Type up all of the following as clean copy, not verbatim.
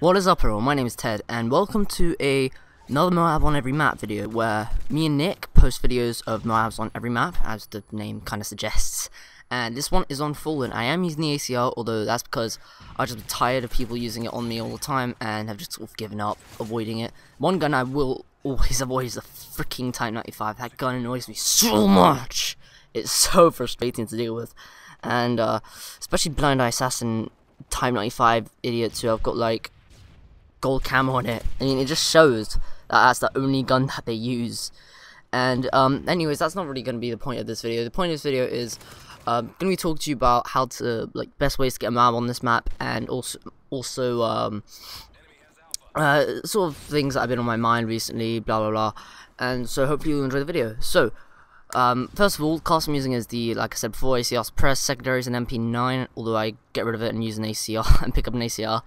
What is up everyone, my name is Ted, and welcome to another Moab on every map video, where me and Nick post videos of Moabs on every map, as the name kind of suggests. And this one is on Fallen. I am using the ACR, although that's because I just tired of people using it on me all the time, and have just sort of given up, avoiding it. One gun I will always avoid is the freaking Type 95. That gun annoys me so much. It's so frustrating to deal with. And especially Blind Eye Assassin Type 95 idiots who have got like gold camo on it. I mean, it just shows that that's the only gun that they use. And anyways, that's not really going to be the point of this video. The point of this video is going to be talking to you about how to, like, best ways to get a Moab on this map, and also sort of things that have been on my mind recently, blah blah blah. And so hopefully you'll enjoy the video. So first of all, class I'm using is the, like I said before, ACR Suppress. Secondaries and MP9, although I get rid of it and use an ACR and pick up an ACR.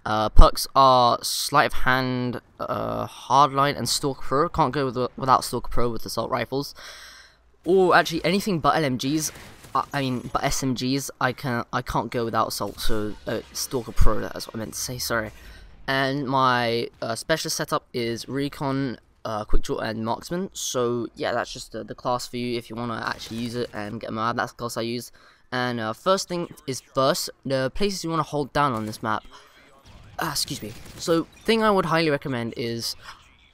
Perks are Sleight of Hand, Hardline, and Stalker Pro. Can't go without Stalker Pro with assault rifles, or actually anything but LMGs. I mean, but SMGs. I can't go without assault. So Stalker Pro. That's what I meant to say. Sorry. And my specialist setup is Recon, Quick Draw, and Marksman. So yeah, that's just the class for you if you want to actually use it and get a Moab. That's the class I use. And first thing is first, the places you want to hold down on this map. Excuse me. So, thing I would highly recommend is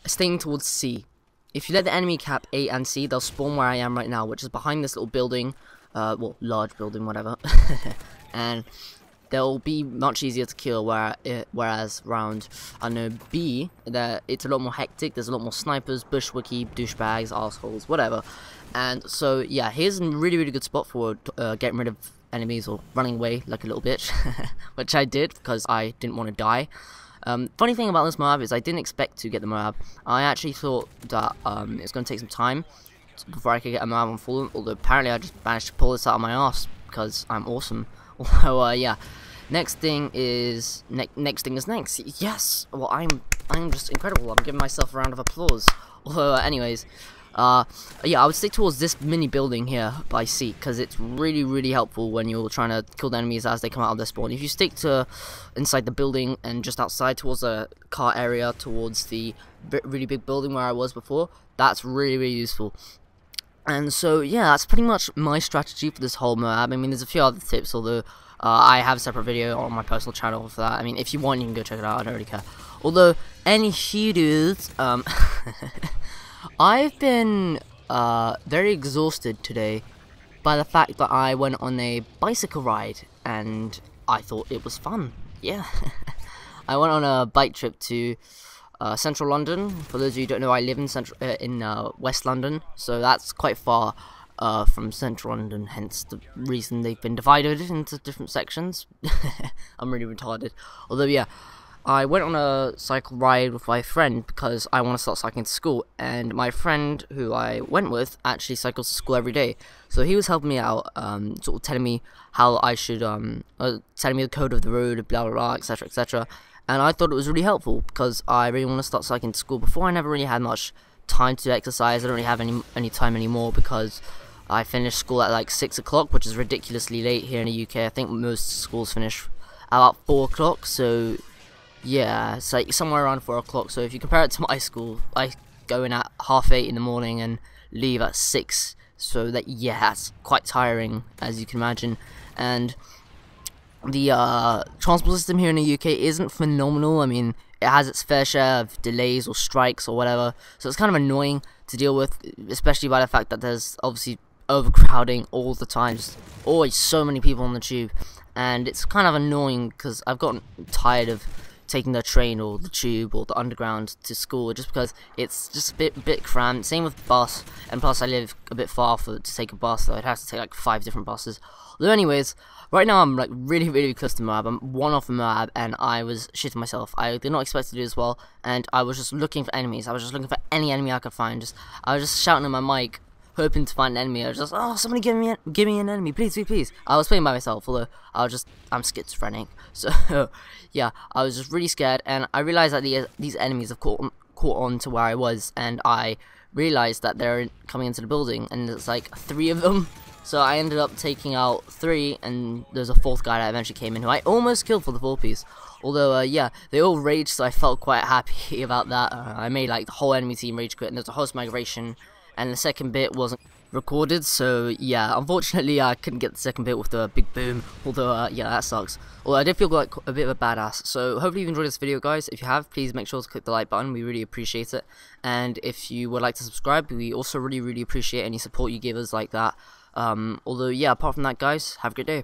staying towards C. If you let the enemy cap A and C, they'll spawn where I am right now, which is behind this little building, well, large building, whatever. And they'll be much easier to kill, whereas around, I know, B, it's a lot more hectic. There's a lot more snipers, bushwhacky, douchebags, assholes, whatever. And so, yeah, here's a really, really good spot for getting rid of enemies or running away like a little bitch, which I did because I didn't want to die. Funny thing about this Moab is I didn't expect to get the Moab. I actually thought that it's going to take some time before I could get a Moab on Fallen, although apparently I just managed to pull this out of my ass because I'm awesome. Although yeah, next thing is next. Yes, well, I'm just incredible. I'm giving myself a round of applause. Although anyways, yeah, I would stick towards this mini building here by C, because it's really, really helpful when you're trying to kill the enemies as they come out of their spawn. If you stick to inside the building and just outside towards the car area, towards the really big building where I was before, that's really, really useful. And so, yeah, that's pretty much my strategy for this whole Moab. I mean, there's a few other tips, although I have a separate video on my personal channel for that. I mean, if you want, you can go check it out. I don't really care. Although, any dudes, I've been very exhausted today by the fact that I went on a bicycle ride, and I thought it was fun. Yeah, I went on a bike trip to central London. For those of you who don't know, I live in West London, so that's quite far from central London, hence the reason they've been divided into different sections. I'm really retarded. Although, yeah, I went on a cycle ride with my friend because I want to start cycling to school, and my friend who I went with actually cycles to school every day. So he was helping me out, sort of telling me how I should, telling me the code of the road, blah blah blah, etc, etc. And I thought it was really helpful because I really want to start cycling to school. Before, I never really had much time to exercise. I don't really have any time anymore because I finished school at like 6 o'clock, which is ridiculously late here in the UK. I think most schools finish at about 4 o'clock, so yeah, it's like somewhere around 4 o'clock. So if you compare it to my school, I go in at 8:30 in the morning and leave at 6. So that, yeah, that's quite tiring, as you can imagine. And the transport system here in the UK isn't phenomenal. I mean, it has its fair share of delays or strikes or whatever. So it's kind of annoying to deal with, especially by the fact that there's obviously overcrowding all the time. Just always so many people on the tube. And it's kind of annoying because I've gotten tired of taking the train or the tube or the underground to school, just because it's just a bit cramped. Same with bus, and plus I live a bit far to take a bus, so I'd have to take like 5 different buses. Although anyways, right now I'm like really, really close to Moab. I'm one off of Moab, and I was shitting myself. I did not expect to do this well, and I was just looking for enemies. I was just looking for any enemy I could find. I was just shouting at my mic, hoping to find an enemy. I was just, oh, somebody give me an enemy, please, please, please. I was playing by myself, although I'm schizophrenic. So yeah, I was just really scared, and I realized that these enemies have caught on to where I was, and I realized that they're coming into the building, and there's like 3 of them. So I ended up taking out 3, and there's a 4th guy that eventually came in who I almost killed for the 4 piece. Although, yeah, they all raged, so I felt quite happy about that. I made like the whole enemy team rage quit, and there's a host migration, and the second bit wasn't recorded, so yeah, unfortunately I couldn't get the second bit with the big boom, although yeah, that sucks. Although I did feel like a bit of a badass. So hopefully you enjoyed this video, guys. If you have, please make sure to click the like button, we really appreciate it. And if you would like to subscribe, we also really appreciate any support you give us like that. Although yeah, apart from that, guys, have a good day.